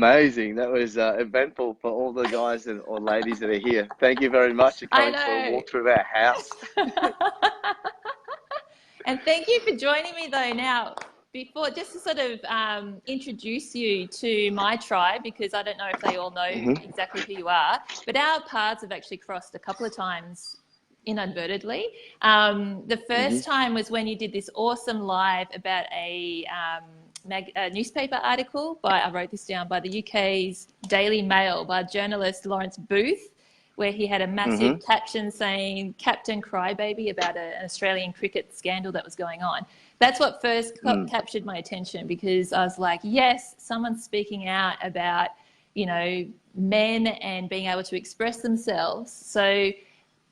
amazing. That was eventful for all the guys or ladies that are here. Thank you very much, I Coach, for a walk through our house. know. And thank you for joining me though. Now, before, just to sort of introduce you to my tribe, because I don't know if they all know Hmm. exactly who you are, but our paths have actually crossed a couple of times inadvertently. The Hmm. first time was when you did this awesome live about a newspaper article I wrote this down, by the UK's Daily Mail by journalist Lawrence Booth, where he had a Hmm. massive caption saying Captain Crybaby about an Australian cricket scandal that was going on. That's what first captured my attention, because I was like, yes, someone's speaking out about, men and being able to express themselves. So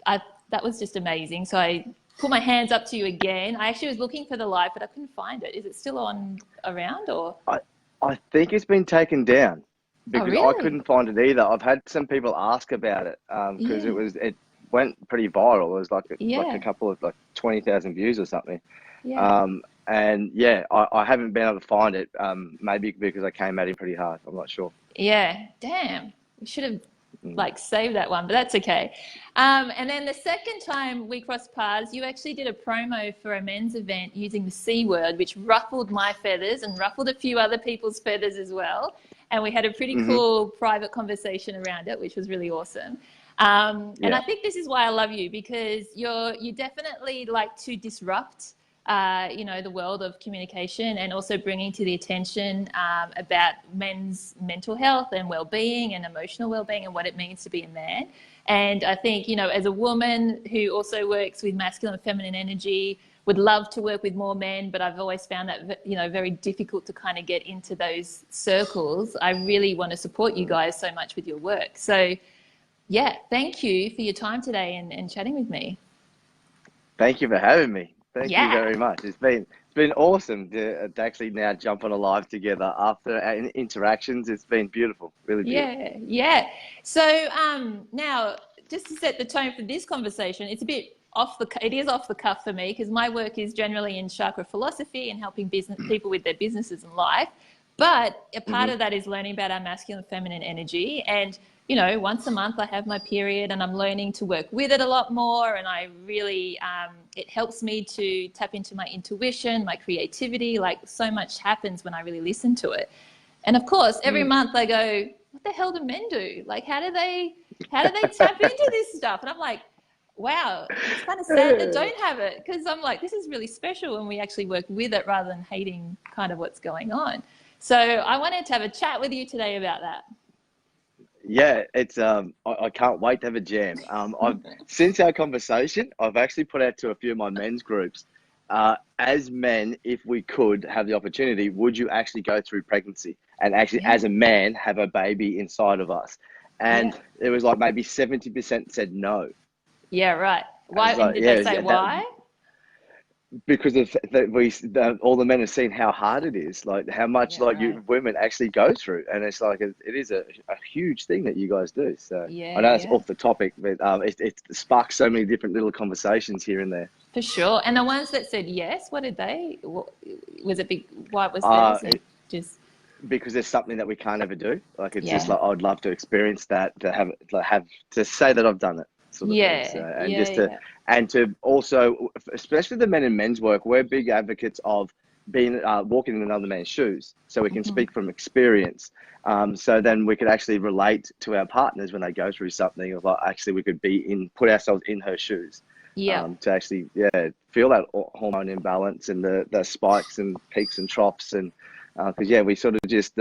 that was just amazing. So I put my hands up to you again. I actually was looking for the live, but I couldn't find it. Is it still on around or? I, I think it's been taken down Oh, because I really? couldn't find it either. I've had some people ask about it because Yeah. it went pretty viral. It was like a Yeah. couple of 20,000 views or something. Yeah. And yeah, I haven't been able to find it. Maybe because I came at him pretty hard. I'm not sure. Yeah. Damn. We should have Mm. saved that one, but that's okay. And then the second time we crossed paths, you actually did a promo for a men's event using the C word, which ruffled my feathers and ruffled a few other people's feathers as well. And we had a pretty Hmm. cool private conversation around it, which was really awesome. And I Yeah. think this is why I love you, because you definitely like to disrupt, the world of communication, and also bringing to the attention about men's mental health and well-being and emotional well-being and what it means to be a man. And I think, as a woman who also works with masculine and feminine energy, would love to work with more men, but I've always found that, very difficult to kind of get into those circles. I really want to support you guys so much with your work. So yeah, thank you for your time today and chatting with me. Thank you for having me. Thank you Yeah. very much. It's been awesome to actually now jump on a live together after our interactions. It's been beautiful, really beautiful. Yeah, yeah. So now, just to set the tone for this conversation, it is off the cuff for me, because my work is generally in chakra philosophy and helping business people with their businesses and life. But a part Hmm. of that is learning about our masculine and feminine energy. And, once a month I have my period and I'm learning to work with it a lot more. And I really, it helps me to tap into my intuition, my creativity. Like, so much happens when I really listen to it. And of course, every Mm. month I go, what the hell do men do? Like, how do they tap into this stuff? And I'm like, wow, it's kind of sad that don't have it, because I'm like, this is really special when we actually work with it rather than hating kind of what's going on. So I wanted to have a chat with you today about that. Yeah, it's I can't wait to have a jam. I've since our conversation, I've actually put out to a few of my men's groups. As men, if we could have the opportunity, would you actually go through pregnancy and actually, Yeah, as a man, have a baby inside of us? yeah, And it was like maybe 70% said no. yeah, right. And Why? it's And like, did they yeah, say that why? because all the men have seen how hard it is, like how much Yeah, like right. you women actually go through, and it's like it is a huge thing that you guys do. So I Yeah, know it's yeah. off the topic, but it sparks so many different little conversations here and there. For sure. And the ones that said yes, what did they? Was it big? What was theirs? And It, just because there's something that we can't ever do. Like it's just yeah, like I'd love to experience that, to have to say that I've done it, sort of thing. So yeah, and yeah, just to yeah. and to also, especially the men in men's work, we're big advocates of being walking in another man's shoes, so we can Hmm. speak from experience. So then we could actually relate to our partners when they go through something. Of like actually we could put ourselves in her shoes. Yeah. To actually, yeah, feel that hormone imbalance and the spikes and peaks and troughs, and because yeah, we sort of just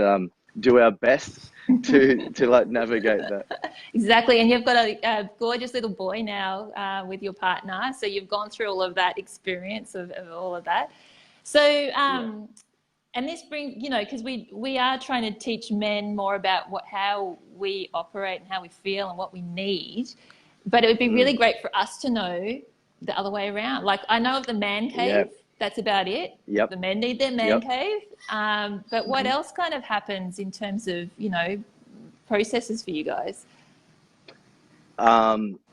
do our best to like navigate that. Exactly. And you've got a gorgeous little boy now with your partner. So you've gone through all of that experience of all of that. So, Yeah. and this brings, because we are trying to teach men more about how we operate and how we feel and what we need. But it would be really Mm. great for us to know the other way around. Like, I know of the man Yeah. cave. That's about it. Yep. The men need their man Yep. cave. But what Hmm. else kind of happens in terms of, processes for you guys?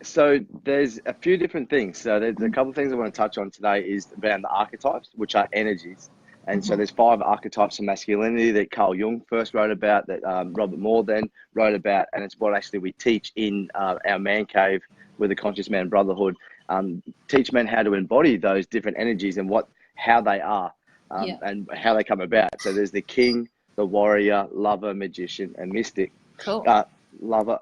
So there's a few different things. So there's a couple of things I want to touch on today is around the archetypes, which are energies. And so there's 5 archetypes of masculinity that Carl Jung first wrote about, that Robert Moore then wrote about, and it's what actually we teach in our man cave with the Conscious Man Brotherhood. Teach men how to embody those different energies and how they are, and how they come about. So there's the king, the warrior, lover, magician, and mystic. Cool. Lover,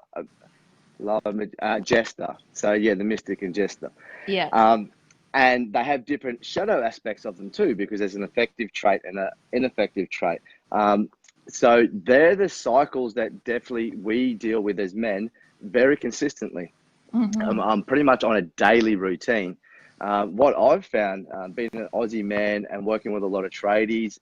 jester. So yeah, the mystic and jester. Yeah. And they have different shadow aspects of them too, because there's an effective trait and an ineffective trait. So they're the cycles that definitely we deal with as men very consistently. Pretty much on a daily routine. What I've found, being an Aussie man and working with a lot of tradies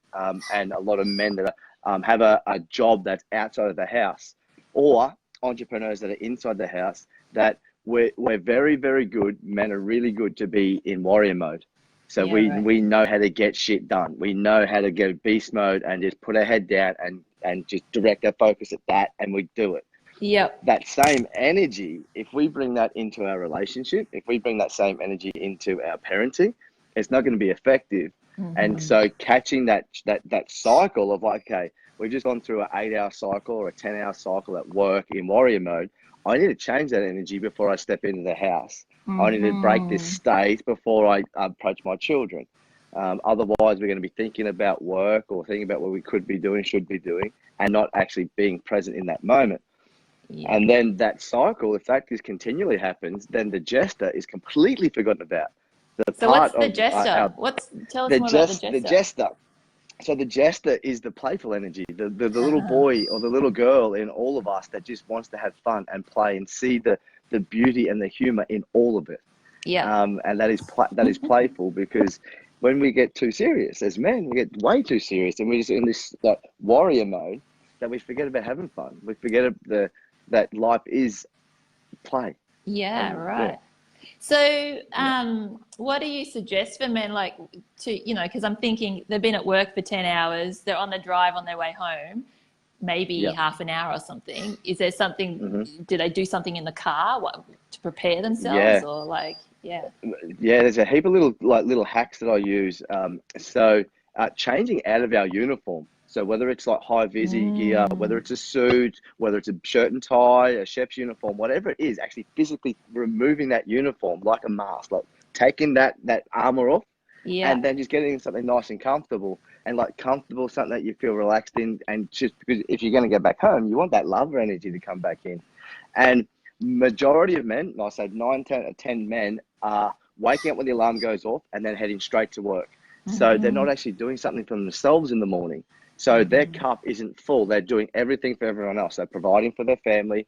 and a lot of men that have a job that's outside of the house, or entrepreneurs that are inside the house, that we're very, very good. Men are really good to be in warrior mode. So we know how to get shit done. We know how to go beast mode and just put our head down and just direct our focus at that, and we do it. Yep. That same energy, if we bring that into our relationship, if we bring that same energy into our parenting, it's not going to be effective. And so catching that cycle of like, okay, we've just gone through an 8-hour cycle or a 10-hour cycle at work in warrior mode. I need to change that energy before I step into the house. I need to break this state before I approach my children. Otherwise, we're going to be thinking about work or thinking about what we could be doing, should be doing, and not actually being present in that moment. Yeah. And then that cycle, if that just continually happens, then the jester is completely forgotten about. So what's the jester? Tell us more about the jester. The jester. So the jester is the playful energy, the little boy or the little girl in all of us that just wants to have fun and play and see the beauty and the humor in all of it. Yeah. And that is playful, because when we get too serious as men, we get way too serious, and we're just in this like warrior mode that we forget about having fun. We forget that life is play. Yeah, right. Yeah. So what do you suggest for men, like, to, because I'm thinking they've been at work for 10 hours, they're on the drive on their way home, maybe half an hour or something. Is there something, do they do something in the car to prepare themselves or like, Yeah, there's a heap of little hacks that I use. So changing out of our uniform. So whether it's like high visi gear, whether it's a suit, whether it's a shirt and tie, a chef's uniform, whatever it is, actually physically removing that uniform like a mask, like taking that armor off, and then just getting something nice and comfortable, something that you feel relaxed in, and just because if you're going to get back home, you want that lover energy to come back in. And majority of men, I say 9, 10 men, are waking up when the alarm goes off and then heading straight to work. So they're not actually doing something for themselves in the morning. So their cup isn't full. They're doing everything for everyone else. They're providing for their family,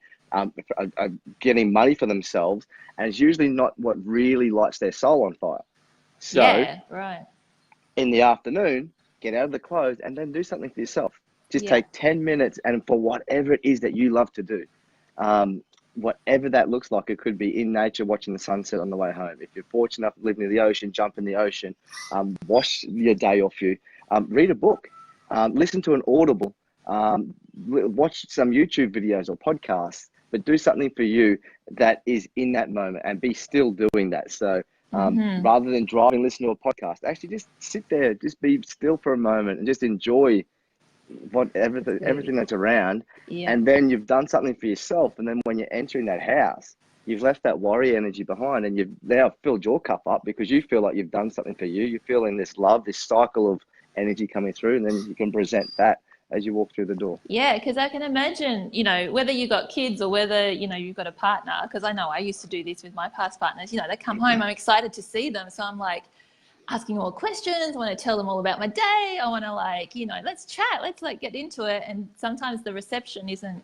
getting money for themselves, and it's usually not what really lights their soul on fire. So in the afternoon, get out of the clothes and then do something for yourself. Just take 10 minutes, and for whatever it is that you love to do. Whatever that looks like, it could be in nature, watching the sunset on the way home. If you're fortunate enough to live near the ocean, jump in the ocean, wash your day off you, read a book, listen to an audible, watch some YouTube videos or podcasts, but do something for you that is in that moment and be still doing that. So rather than driving, listen to a podcast, actually just sit there, just be still for a moment and just enjoy everything that's around, and then you've done something for yourself. And then when you're entering that house, you've left that warrior energy behind, and you've now filled your cup up because you feel like you've done something for you. You're feeling this love, this cycle of energy coming through, and then you can present that as you walk through the door. Yeah, because I can imagine, whether you've got kids or whether, you've got a partner, because I know I used to do this with my past partners, they come home, I'm excited to see them. So I'm like, asking all questions, I want to tell them all about my day. I want to let's chat, let's get into it. And sometimes the reception isn't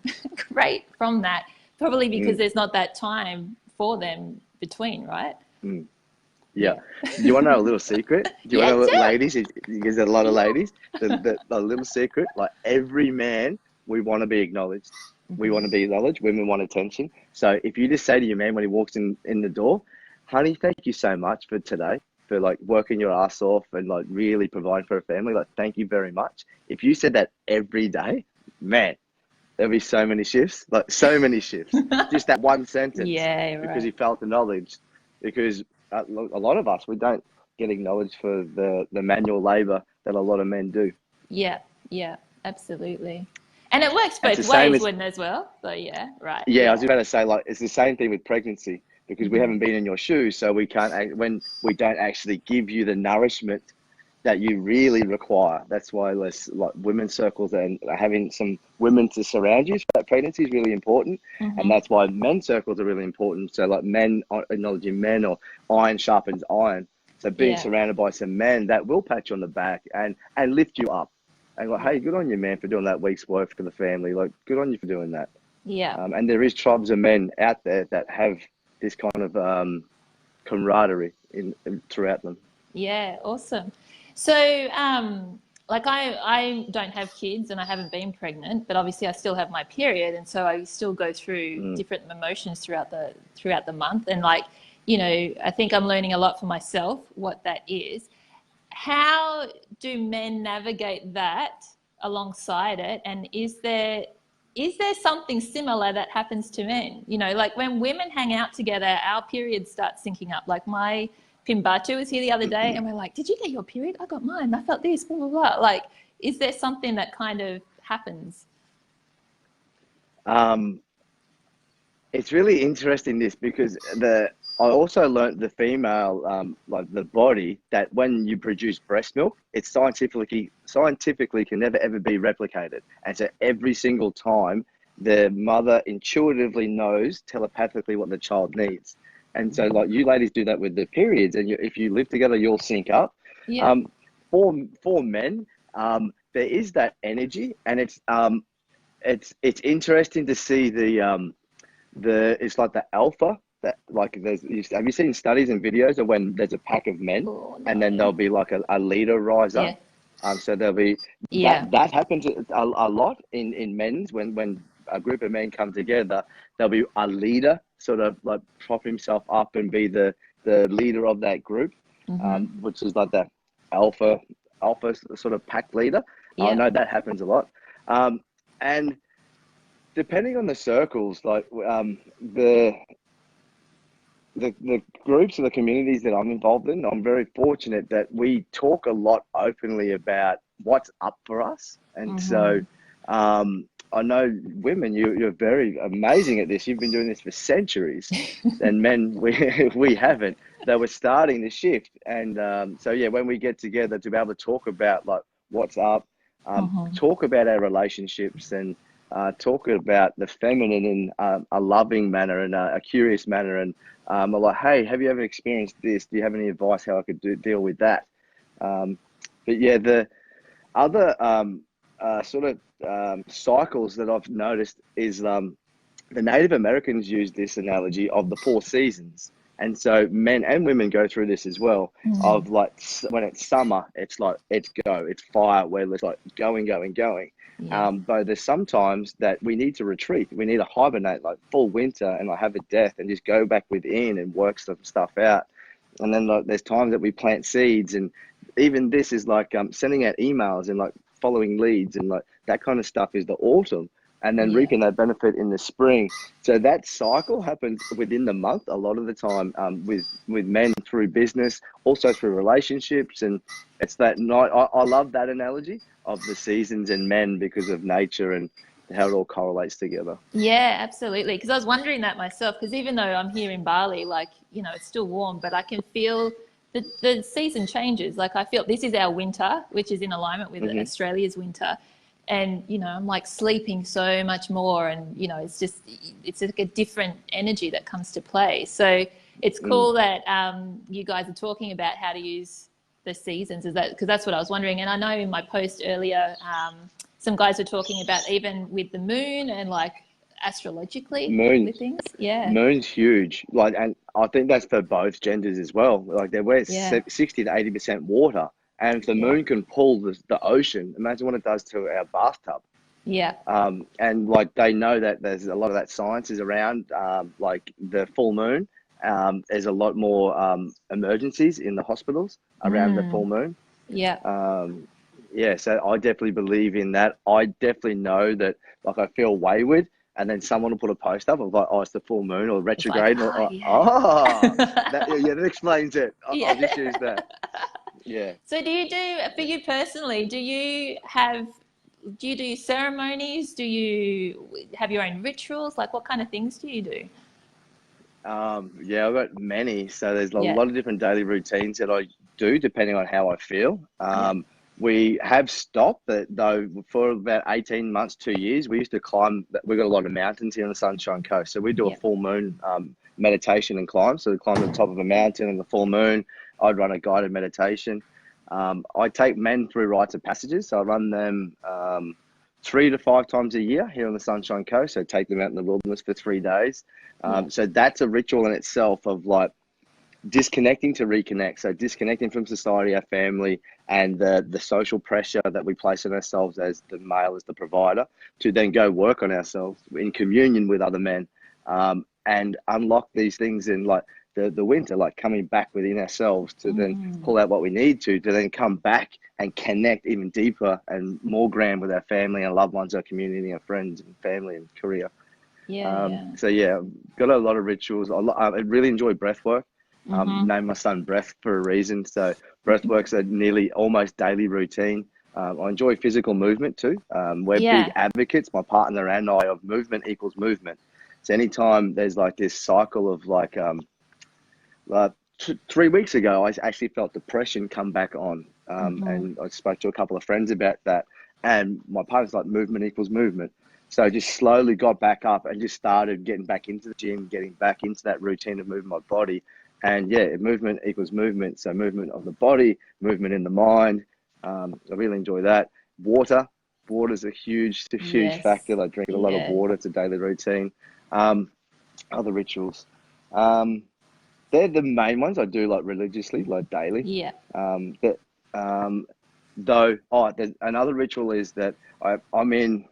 great from that, probably because there's not that time for them between, right? Yeah. Do you want to know a little secret? Do you want to know, ladies, because there's a lot of ladies, the little secret, like every man, we want to be acknowledged. We want to be acknowledged. Women want attention. So if you just say to your man when he walks in the door, honey, thank you so much for today, for working your ass off and really providing for a family. Thank you very much. If you said that every day, man, there'll be so many shifts, so many shifts. Just that one sentence. Because you felt acknowledged. Because a lot of us, we don't get acknowledged for the manual labor that a lot of men do. Yeah, yeah, absolutely. And it works It's both the same ways, as, wouldn't it, as well? So yeah, right. yeah, I Yeah. was about to say, like, it's the same thing with pregnancy, because we haven't been in your shoes, so we can't, when we don't actually give you the nourishment that you really require. That's why there's like women's circles, and having some women to surround you for that pregnancy is really important. And that's why men's circles are really important. So like men, acknowledging men, or iron sharpens iron. So being Yeah. surrounded by some men that will pat you on the back and lift you up. And like, hey, good on you, man, for doing that week's work for the family. Like, good on you for doing that. Yeah. And there is tribes of men out there that have this kind of camaraderie throughout them. Yeah, awesome. So, like I don't have kids and I haven't been pregnant, but obviously I still have my period, and so I still go through different emotions throughout the month. And like, you know, I think I'm learning a lot for myself what that is. How do men navigate that alongside it? And is there something similar that happens to men? You know, like when women hang out together, our periods start syncing up. Like my Pimbatu was here the other day and we're like, did you get your period? I got mine. I felt this, blah, blah, blah. Like, is there something that kind of happens? It's really interesting this, because I also learned the female, like the body, that when you produce breast milk, it's scientifically can never ever be replicated. And so every single time the mother intuitively knows telepathically what the child needs. And so like you ladies do that with the periods, and if you live together, you'll sync up. Yeah. For men, there is that energy, and it's interesting to see it's like the alpha that, like, have you seen studies and videos of when there's a pack of men and then there'll be like a leader rise up? So there'll be that happens a lot in men's, when a group of men come together, there'll be a leader sort of like prop himself up and be the leader of that group, which is like the alpha sort of pack leader. I know that happens a lot. And depending on the circles, like the groups or the communities that I'm involved in, I'm very fortunate that we talk a lot openly about what's up for us. And so I know women, you're very amazing at this. You've been doing this for centuries. And men, we haven't. They were starting to shift. And so, yeah, when we get together to be able to talk about like what's up, talk about our relationships, and talk about the feminine in a loving manner and a curious manner. And I'm like, hey, have you ever experienced this? Do you have any advice how I could deal with that? But yeah, the other sort of cycles that I've noticed is the Native Americans use this analogy of the 4 seasons. And so men and women go through this as well, of like when it's summer, it's like, it's fire, where it's like going. But there's sometimes that we need to retreat. We need to hibernate, like full winter, and like have a death and just go back within and work some stuff out. And then like there's times that we plant seeds, and even this is like sending out emails and like following leads, and like that kind of stuff is the autumn. And then reaping that benefit in the spring. So that cycle happens within the month a lot of the time, with men through business, also through relationships. And it's that night. I love that analogy of the seasons and men because of nature and how it all correlates together. Yeah, absolutely. Because I was wondering that myself, because even though I'm here in Bali, like, you know, it's still warm, but I can feel the season changes. Like I feel this is our winter, which is in alignment with Australia's winter. And, you know, I'm like sleeping so much more, and, you know, it's like a different energy that comes to play. So it's cool that you guys are talking about how to use the seasons. Is that because that's what I was wondering? And I know in my post earlier, some guys were talking about even with the moon and like astrologically with things. Yeah. Moon's huge. Like, and I think that's for both genders as well. Like we're 60 to 80% water. And if the moon can pull the ocean, imagine what it does to our bathtub. Yeah. And like they know that there's a lot of that science is around, like the full moon. There's a lot more emergencies in the hospitals around the full moon. Yeah. So I definitely believe in that. I definitely know that, like, I feel wayward, and then someone will put a post up of like, oh, it's the full moon or retrograde. That explains it. I'll just use that. Yeah. So do you do, for you personally, do you do ceremonies? Do you have your own rituals? Like what kind of things do you do? Yeah, I've got many. So there's a Yeah. lot of different daily routines that I do depending on how I feel. Yeah. We have stopped that though for about 18 months, 2 years. We used to climb, we've got a lot of mountains here on the Sunshine Coast. So we do a Yeah. full moon meditation and climb. So we climb to the top of a mountain in the full moon. I'd run a guided meditation. I take men through rites of passages. So I run them 3 to 5 times a year here on the Sunshine Coast. So take them out in the wilderness for 3 days. Yeah. So that's a ritual in itself of like disconnecting to reconnect. So disconnecting from society, our family, and the social pressure that we place on ourselves as the male, as the provider, to then go work on ourselves in communion with other men, and unlock these things in like the winter, like coming back within ourselves to then pull out what we need to then come back and connect even deeper and more grand with our family and loved ones, our community, our friends and family and career. Yeah. So yeah, got a lot of rituals. I really enjoy breath work. Named my son Breath for a reason. So breath work's a nearly almost daily routine. I enjoy physical movement too. We're big Yeah. advocates, my partner and I, of movement equals movement. So anytime there's like this cycle of like 3 weeks ago, I actually felt depression come back on. And I spoke to a couple of friends about that. And my partner's like, movement equals movement. So I just slowly got back up and just started getting back into the gym, getting back into that routine of moving my body. And yeah, movement equals movement. So movement of the body, movement in the mind. I really enjoy that. Water's a huge Yes. factor. I drink a lot of Yeah. water. It's a daily routine. Other rituals. They're the main ones I do like religiously, like daily. Yeah. That there's another ritual is that I'm in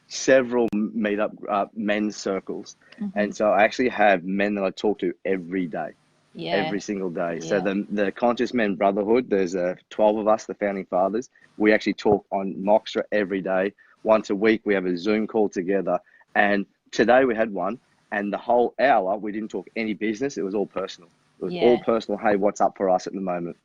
several meetup men's circles, and so I actually have men that I talk to every day, Yeah. every single day. So Yeah. the Conscious Men Brotherhood, there's 12 of us, the founding fathers. We actually talk on Moxtra every day. Once a week, we have a Zoom call together. And today we had one, and the whole hour, we didn't talk any business. It was all personal. It was all Yeah. personal. Hey, what's up for us at the moment?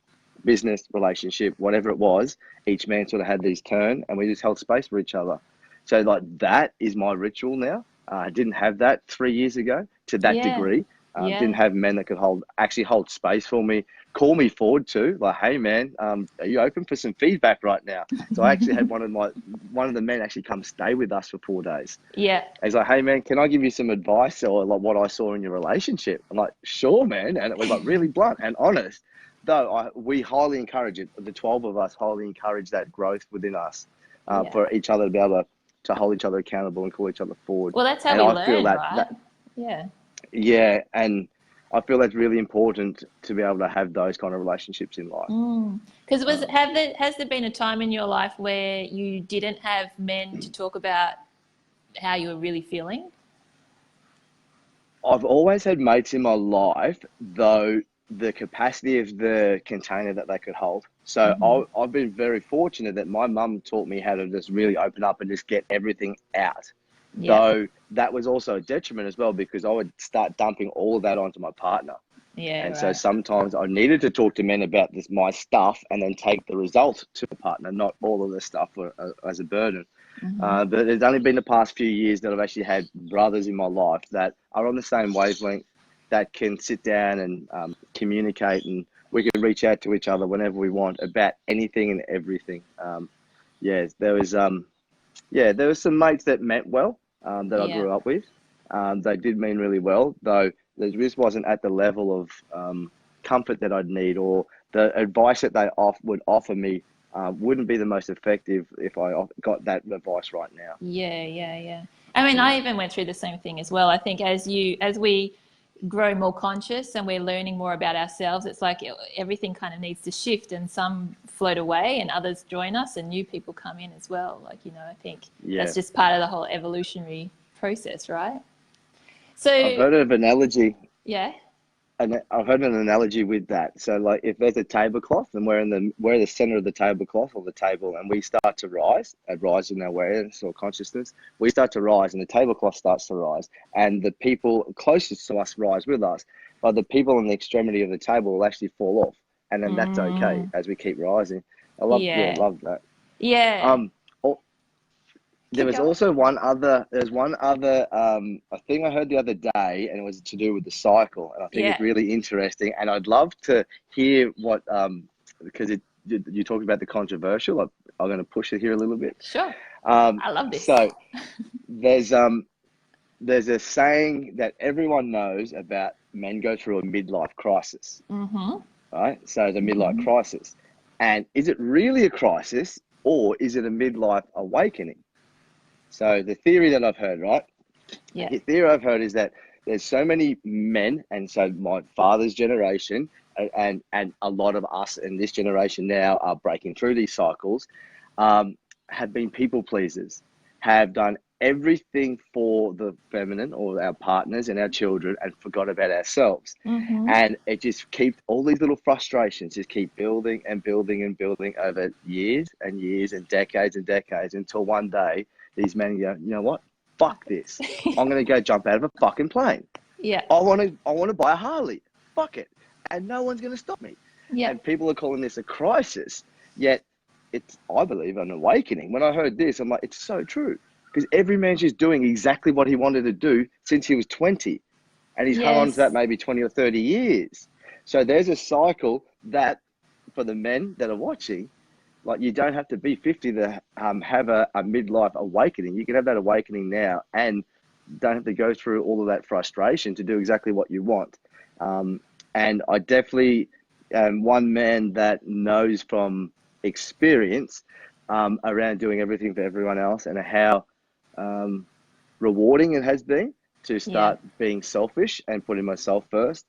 Business, relationship, whatever it was. Each man sort of had these turn, and we just held space for each other. So like that is my ritual now. I didn't have that 3 years ago to that Yeah. degree. Yeah. Didn't have men that could actually hold space for me, call me forward to like, hey man, are you open for some feedback right now? So I actually had one of the men actually come stay with us for 4 days. Yeah. He's like, hey man, can I give you some advice or like what I saw in your relationship? I'm like, sure man. And it was like really blunt and honest. Though we highly encourage it. The 12 of us highly encourage that growth within us, for each other to be able to hold each other accountable and call each other forward. Well, that's how And we I feel learn, right? Yeah. yeah, and I feel that's really important to be able to have those kind of relationships in life. Because has there been a time in your life where you didn't have men to talk about how you were really feeling? I've always had mates in my life, though the capacity of the container that they could hold. So I've been very fortunate that my mum taught me how to just really open up and just get everything out. Yeah. Though that was also a detriment as well, because I would start dumping all of that onto my partner. Yeah. And Right. so sometimes I needed to talk to men about my stuff and then take the result to the partner, not all of the stuff as a burden. But it's only been the past few years that I've actually had brothers in my life that are on the same wavelength, that can sit down and communicate, and we can reach out to each other whenever we want about anything and everything. There was some mates that meant well, that I grew up with. They did mean really well, though there just wasn't at the level of comfort that I'd need, or the advice that they would offer me wouldn't be the most effective if I got that advice right now. Yeah. I mean, I even went through the same thing as well. I think as we grow more conscious and we're learning more about ourselves, it's like everything kind of needs to shift, and some float away and others join us and new people come in as well. Like, I think that's just part of the whole evolutionary process, right? So I've heard of an analogy. Yeah. And I've heard an analogy with that. So like if there's a tablecloth and we're the center of the tablecloth or the table, and we start to rise in our awareness or consciousness, we start to rise and the tablecloth starts to rise, and the people closest to us rise with us, but the people on the extremity of the table will actually fall off. and then that's okay as we keep rising. I love, love that. Yeah. There was also one other, a thing I heard the other day, and it was to do with the cycle. And I think it's really interesting. And I'd love to hear what, because you talked about the controversial. I'm going to push it here a little bit. Sure. I love this. So there's a saying that everyone knows about men go through a midlife crisis, right? So the midlife crisis. And is it really a crisis, or is it a midlife awakening? So the theory that I've heard, right? Yeah. The theory I've heard is that there's so many men, and so my father's generation and a lot of us in this generation now are breaking through these cycles, have been people pleasers, have done everything for the feminine or our partners and our children and forgot about ourselves. And it just keeps all these little frustrations just keep building and building and building over years and years and decades until one day these men go, you know what? Fuck this. I'm going to go jump out of a fucking plane. Yeah. I want to buy a Harley. Fuck it. And no one's going to stop me. Yeah. And people are calling this a crisis, yet it's, I believe, an awakening. When I heard this, I'm like, it's so true. Because every man's just doing exactly what he wanted to do since he was 20. And he's hung on to that maybe 20 or 30 years. So there's a cycle that, for the men that are watching, like, you don't have to be 50 to have a midlife awakening. You can have that awakening now and don't have to go through all of that frustration to do exactly what you want. And I definitely am one man that knows from experience around doing everything for everyone else and how rewarding it has been to start being selfish and putting myself first,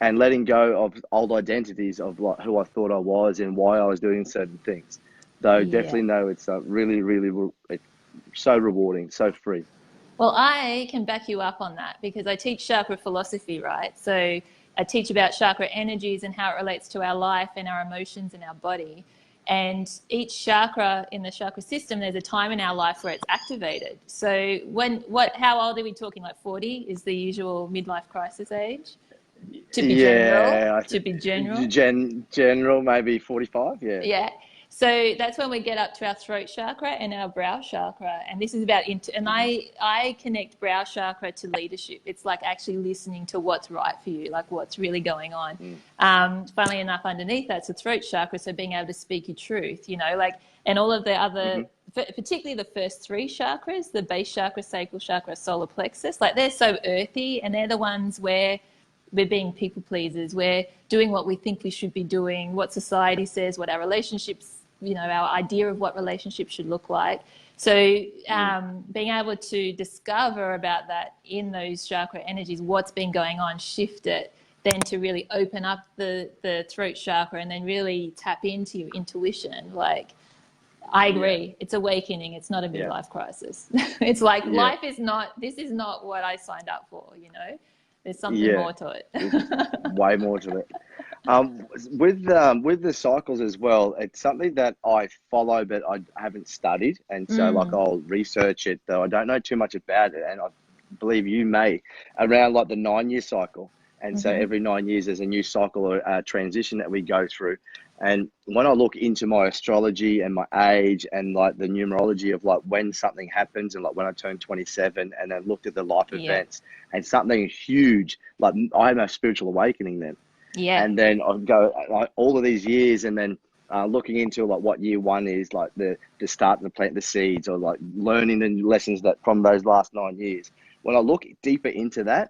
and letting go of old identities of like who I thought I was and why I was doing certain things. So definitely know it's really, really, it's so rewarding, so free. Well, I can back you up on that because I teach chakra philosophy, right? So I teach about chakra energies and how it relates to our life and our emotions and our body. And each chakra in the chakra system, there's a time in our life where it's activated. So how old are we talking? Like 40 is the usual midlife crisis age? To be general? General, maybe 45, Yeah. So that's when we get up to our throat chakra and our brow chakra. And this is about, and I connect brow chakra to leadership. It's like actually listening to what's right for you, like what's really going on. Funnily enough, underneath that's the throat chakra. So being able to speak your truth, like, and all of the other, particularly the first three chakras, the base chakra, sacral chakra, solar plexus, like they're so earthy, and they're the ones where we're being people pleasers. We're doing what we think we should be doing, what society says, what our relationships, our idea of what relationships should look like. So being able to discover about that in those chakra energies, what's been going on, shift it, then to really open up the throat chakra and then really tap into your intuition. Like, I agree. It's awakening. It's not a midlife crisis. It's like this is not what I signed up for, There's something more to it. Way more to it. With the cycles as well, it's something that I follow, but I haven't studied. And so like I'll research it, though I don't know too much about it. And I believe you may, around like the 9-year cycle. And so every 9 years there's a new cycle or transition that we go through. And when I look into my astrology and my age and like the numerology of like when something happens and like when I turn 27 and then looked at the life events and something huge, like I had a spiritual awakening then. Yeah. And then I go like all of these years and then looking into like what year one is, like the start to plant the seeds or like learning the lessons that from those last 9 years. When I look deeper into that,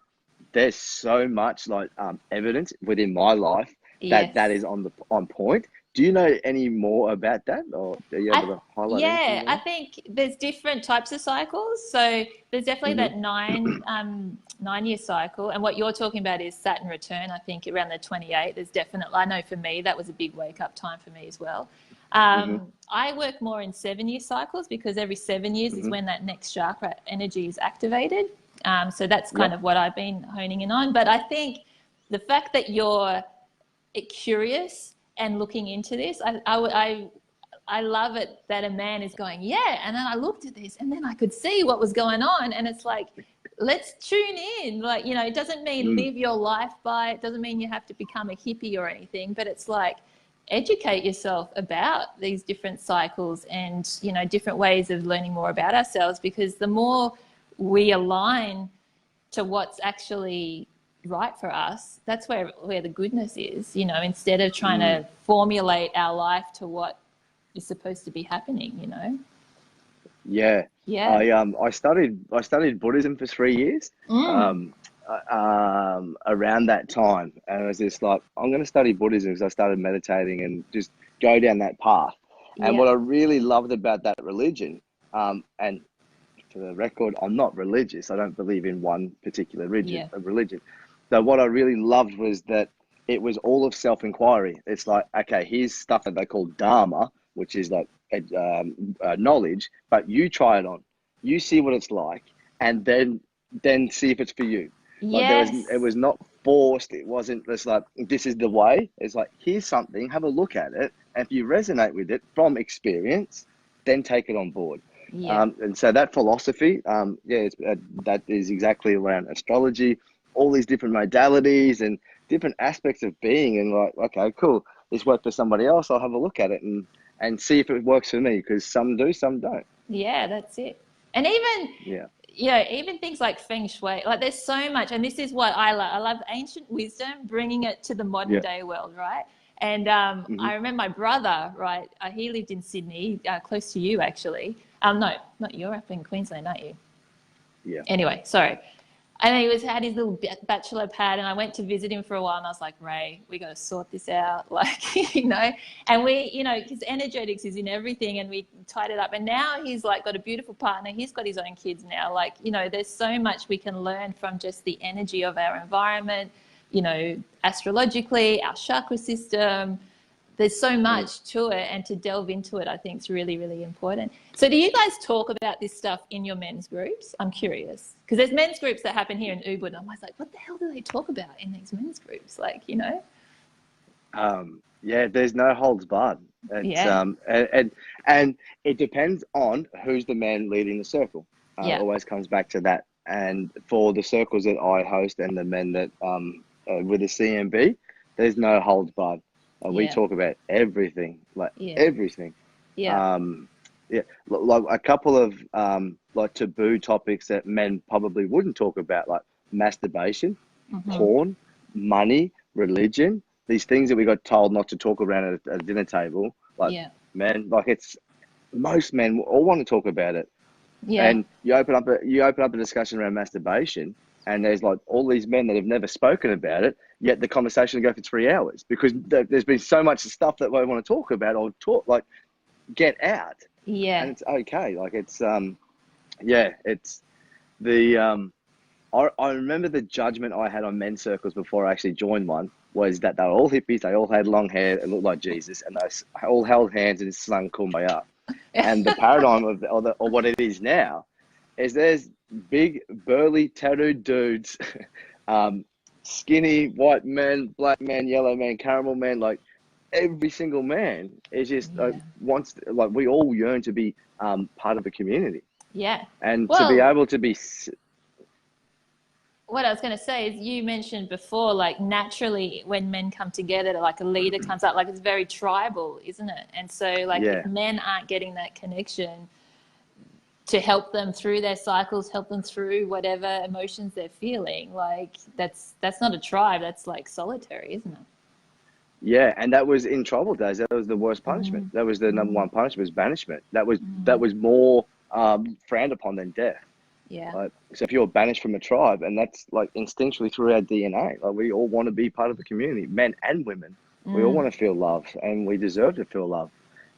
there's so much like evidence within my life that is on point. Do you know any more about that, or are you able to highlight? Yeah, I think there's different types of cycles. So there's definitely that 9-year cycle, and what you're talking about is Saturn return. I think around the 28. There's definitely, I know for me that was a big wake up time for me as well. I work more in 7-year cycles because every 7 years is when that next chakra energy is activated. So that's kind of what I've been honing in on. But I think the fact that you're curious and looking into this, I love it that a man is going, and then I looked at this and then I could see what was going on, and it's like let's tune in. Like, you know, it doesn't mean live your life by it. Doesn't mean you have to become a hippie or anything, but it's like educate yourself about these different cycles and, you know, different ways of learning more about ourselves, because the more we align to what's actually right for us, that's where the goodness is, you know, instead of trying to formulate our life to what is supposed to be happening, you know. Yeah. I studied Buddhism for 3 years. Around that time, and I was just like, I'm going to study Buddhism, because I started meditating and just go down that path. And what I really loved about that religion, and for the record, I'm not religious. I don't believe in one particular religion. So what I really loved was that it was all of self-inquiry. It's like, okay, here's stuff that they call Dharma, which is like knowledge, but you try it on, you see what it's like, and then see if it's for you. Like it was not forced. It wasn't just like, this is the way. It's like, here's something, have a look at it, and if you resonate with it from experience, then take it on board. And so that philosophy, that is exactly around astrology, all these different modalities and different aspects of being, and like, okay, cool, this worked for somebody else, I'll have a look at it and see if it works for me, because some do, some don't. Yeah, that's it. And even even things like feng shui, like there's so much, and this is what I love. I love ancient wisdom, bringing it to the modern day world, right? And I remember my brother, right? He lived in Sydney, close to you actually. No, not you're up in Queensland, aren't you? Yeah. Anyway, sorry. And he had his little bachelor pad, and I went to visit him for a while, and I was like, Ray, we got to sort this out, like, you know. And we, you know, because energetics is in everything, and we tied it up. And now he's like got a beautiful partner. He's got his own kids now. Like, you know, there's so much we can learn from just the energy of our environment, you know, astrologically, our chakra system. There's so much to it, and to delve into it, I think, is really, really important. So do you guys talk about this stuff in your men's groups? I'm curious, because there's men's groups that happen here in Ubud, and I'm always like, what the hell do they talk about in these men's groups? Like, you know? There's no holds barred. It's, and it depends on who's the man leading the circle. It always comes back to that. And for the circles that I host and the men that with the CMB, there's no holds barred. We talk about everything, everything. Like a couple of like taboo topics that men probably wouldn't talk about, like masturbation, porn, money, religion. These things that we got told not to talk around at a dinner table. Like, men, like, it's, most men all want to talk about it. And you open up a discussion around masturbation, and there's like all these men that have never spoken about it, yet the conversation will go for 3 hours, because there's been so much stuff that we want to talk about or get out. And it's okay. Like, it's, it's the, I remember the judgment I had on men's circles before I actually joined one was that they were all hippies, they all had long hair, it looked like Jesus, and they all held hands and sung Kumbaya. And the paradigm of what it is now is there's big, burly, tattooed dudes, skinny, white men, black men, yellow men, caramel men, like every single man is just wants, like, we all yearn to be part of a community. And to be able to be... What I was going to say is, you mentioned before, like, naturally when men come together, like a leader comes out, like, it's very tribal, isn't it? And so, like, if men aren't getting that connection to help them through their cycles, help them through whatever emotions they're feeling, like, that's not a tribe, that's like solitary, isn't it? Yeah, and that was in tribal days. That was the worst punishment. That was the number one punishment, was banishment. That was more frowned upon than death. Like, so if you're banished from a tribe, and that's like instinctually through our DNA, like, we all want to be part of the community, men and women. We all want to feel love, and we deserve to feel love,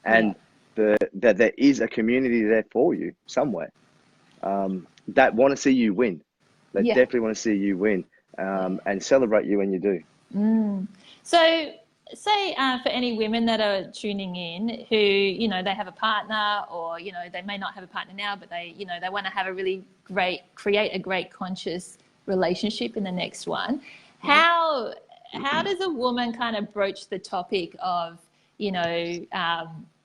and that there is a community there for you somewhere, that want to see you win. They definitely want to see you win, and celebrate you when you do. So say for any women that are tuning in who, you know, they have a partner, or, you know, they may not have a partner now, but they, you know, they want to have a really create a great conscious relationship in the next one. How does a woman kind of broach the topic of, you know,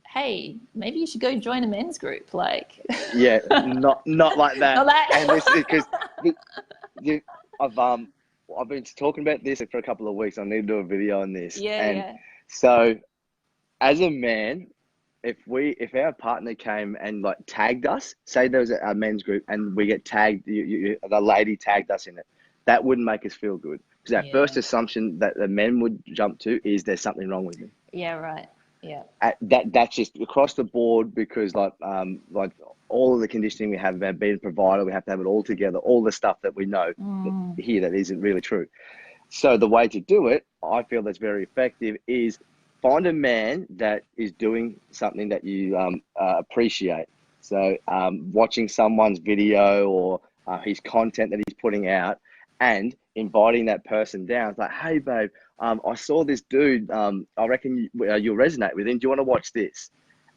hey, maybe you should go join a men's group? Like, not like that. Not that. And this is because the, I've been talking about this for a couple of weeks. I need to do a video on this. Yeah, And yeah. so as a man, if our partner came and like tagged us, say there was a men's group and we get tagged, the lady tagged us in it, that wouldn't make us feel good. Because our first assumption that the men would jump to is there's something wrong with me. Yeah, right. Yeah. That's just across the board, because like all of the conditioning we have about being a provider, we have to have it all together, all the stuff that we know here that isn't really true. So the way to do it, I feel that's very effective, is find a man that is doing something that you appreciate. So watching someone's video or his content that he's putting out, and inviting that person down. It's like, hey, babe, I saw this dude. I reckon you'll resonate with him. Do you want to watch this?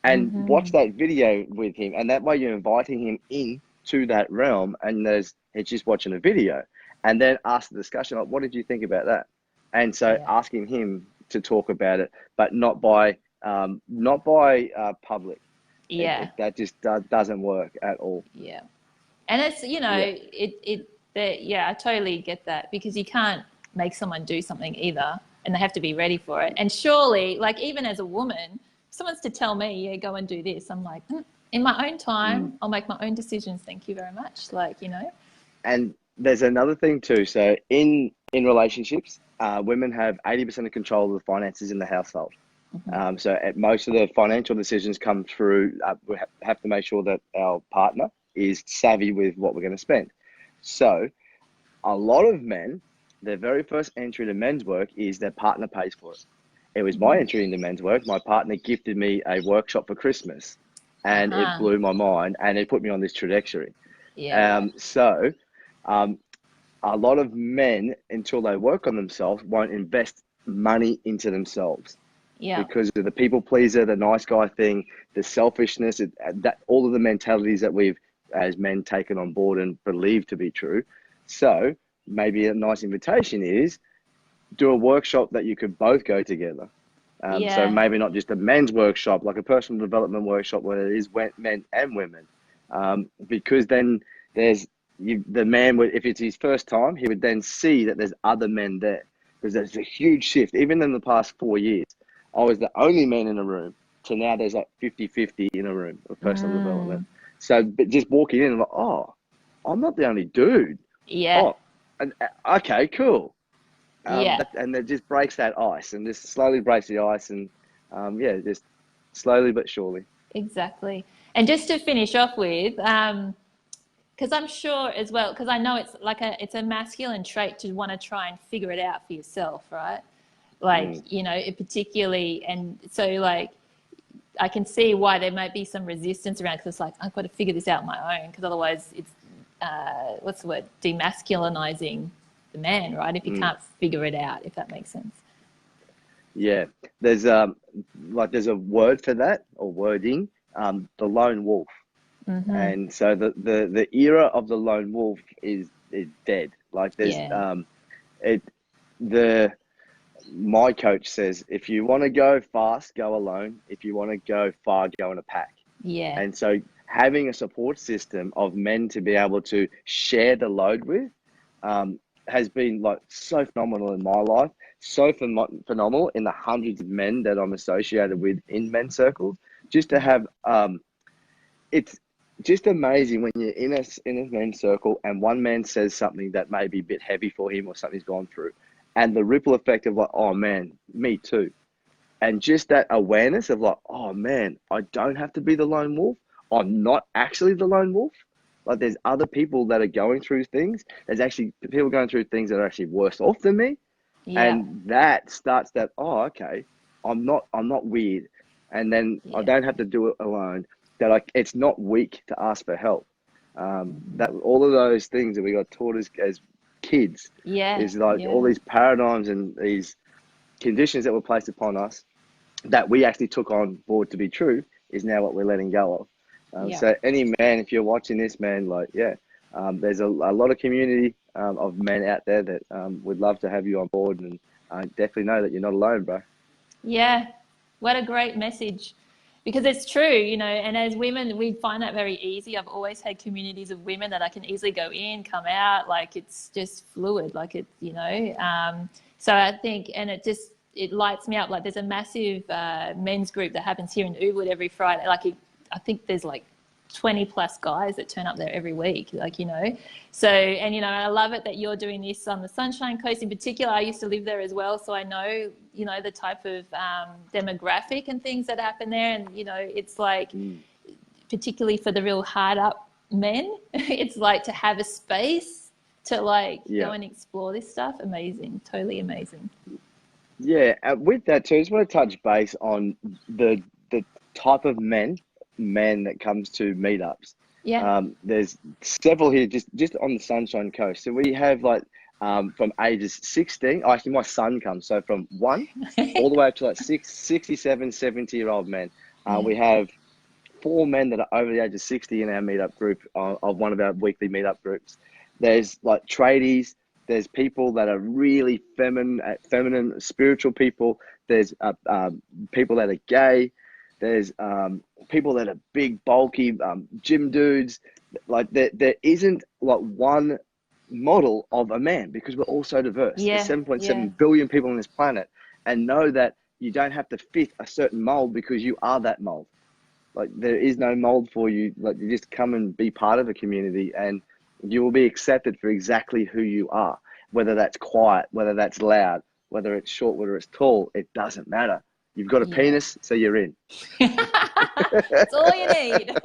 And watch that video with him. And that way you're inviting him in to that realm, and he's just watching a video. And then ask the discussion, like, what did you think about that? And so asking him to talk about it, but not by public. Yeah. That just doesn't work at all. Yeah. And it's, I totally get that, because you can't make someone do something either, and they have to be ready for it. And surely, like, even as a woman, if someone's to tell me, yeah, go and do this, I'm like, in my own time, I'll make my own decisions. Thank you very much. Like, And there's another thing too. So in relationships, women have 80% of control of the finances in the household. So most of the financial decisions come through, we have to make sure that our partner is savvy with what we're going to spend. So a lot of men, their very first entry to men's work is their partner pays for it. It was my entry into men's work. My partner gifted me a workshop for Christmas, and it blew my mind, and it put me on this trajectory. So a lot of men, until they work on themselves, won't invest money into themselves. Because of the people pleaser, the nice guy thing, the selfishness, that all of the mentalities that we've as men taken on board and believe to be true. So maybe a nice invitation is do a workshop that you could both go together. So maybe not just a men's workshop, like a personal development workshop where it is men and women. Because then the man would, if it's his first time, he would then see that there's other men there. Because there's a huge shift. Even in the past 4 years, I was the only man in a room, to now there's like 50-50 in a room of personal development. So but just walking in, I'm like, oh, I'm not the only dude. Oh, okay, cool. And it just breaks that ice, and just slowly breaks the ice, and just slowly but surely. Exactly. And just to finish off with, because I'm sure as well, because I know it's like it's a masculine trait to want to try and figure it out for yourself, right? Like, it particularly, and so like, I can see why there might be some resistance around, because it's like, I've got to figure this out on my own, because otherwise it's, what's the word, demasculinizing the man, right? If you can't figure it out, if that makes sense. Yeah, there's a word for that, or wording, the lone wolf. And so the era of the lone wolf is dead. Like there's my coach says, if you want to go fast, go alone. If you want to go far, go in a pack. Yeah. And so having a support system of men to be able to share the load with has been like so phenomenal in my life, so phenomenal in the hundreds of men that I'm associated with in men's circles. Just to have, it's just amazing when you're in a men's circle and one man says something that may be a bit heavy for him or something he's gone through, and the ripple effect of like, oh man, me too. And just that awareness of like, oh man, I don't have to be the lone wolf. I'm not actually the lone wolf. Like there's other people that are going through things. There's actually people going through things that are actually worse off than me. And that starts that, oh, okay, I'm not weird. And then I don't have to do it alone. That it's not weak to ask for help. That all of those things that we got taught as kids is like all these paradigms and these conditions that were placed upon us that we actually took on board to be true is now what we're letting go of. So any man, if you're watching this, man, like, there's a lot of community of men out there that would love to have you on board, and definitely know that you're not alone, bro. Yeah. What a great message. because it's true, you know, and as women, we find that very easy. I've always had communities of women that I can easily go in, come out, like it's just fluid, like it, you know. So I think, and it lights me up. Like there's a massive men's group that happens here in Ubud every Friday. Like I think there's like 20 plus guys that turn up there every week, like, you know. So, and, you know, I love it that you're doing this on the Sunshine Coast in particular. I used to live there as well, so I know, you know, the type of demographic and things that happen there. And, you know, it's like, particularly for the real hard up men, it's like to have a space to like go and explore this stuff. Amazing. Totally amazing. Yeah. With that too, I just want to touch base on the type of men that comes to meetups. There's several here just on the Sunshine Coast. So we have like from ages 16, actually my son comes, so from 1 all the way up to like 67, 70-year-old men. We have 4 men that are over the age of 60 in our meetup group of one of our weekly meetup groups. There's like tradies, there's people that are really feminine, spiritual people. There's people that are gay. There's people that are big, bulky, gym dudes. Like there isn't like one model of a man, because we're all so diverse. There's 7.7 billion people on this planet, and know that you don't have to fit a certain mold because you are that mold. Like there is no mold for you. Like you just come and be part of a community, and you will be accepted for exactly who you are. Whether that's quiet, whether that's loud, whether it's short, whether it's tall, it doesn't matter. You've got a penis, so you're in. That's all you need.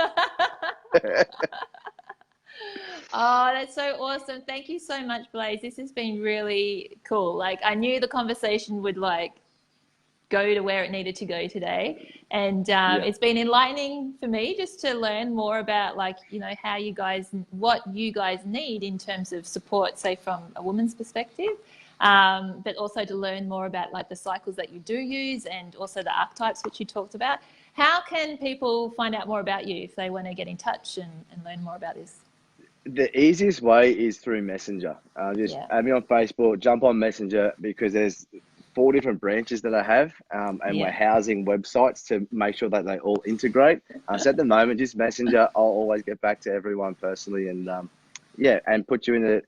Oh, that's so awesome. Thank you so much, Blase. This has been really cool. Like I knew the conversation would like go to where it needed to go today. And it's been enlightening for me just to learn more about like, you know, how you guys, what you guys need in terms of support, say from a woman's perspective. But also to learn more about like the cycles that you do use, and also the archetypes which you talked about. How can people find out more about you if they want to get in touch and learn more about this? The easiest way is through Messenger. Just add me on Facebook, jump on Messenger, because there's 4 different branches that I have, and we're housing websites to make sure that they all integrate. So at the moment, just Messenger. I'll always get back to everyone personally, and and put you in the.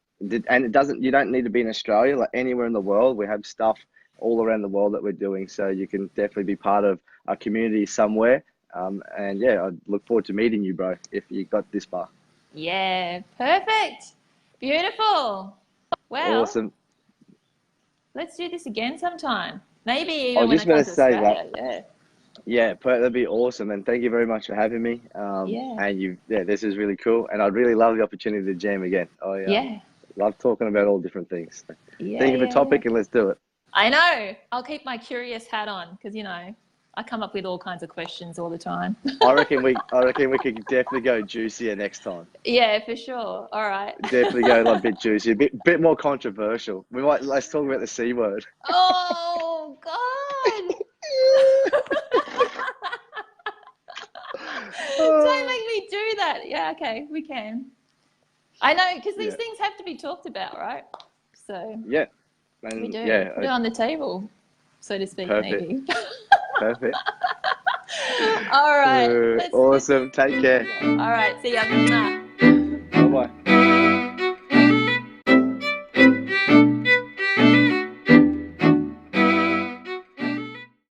And you don't need to be in Australia, like anywhere in the world. We have stuff all around the world that we're doing, so you can definitely be part of a community somewhere. And I look forward to meeting you, bro, if you got this far. Yeah, perfect. Beautiful. Well, awesome. Let's do this again sometime. Maybe even I was just going to say Australia. That'd be awesome. And thank you very much for having me. And this is really cool. And I'd really love the opportunity to jam again. I love talking about all different things. Think of a topic and let's do it. I know. I'll keep my curious hat on because, you know, I come up with all kinds of questions all the time. I reckon we could definitely go juicier next time. Yeah, for sure. All right. Definitely go like a bit juicier, bit more controversial. Let's talk about the C word. Oh God. Don't make me do that. Yeah, okay, we can. I know, because these things have to be talked about, right? So we do. Yeah, put it on the table, so to speak. Perfect. Maybe. Perfect. All right. Awesome. Take care. All right. See ya.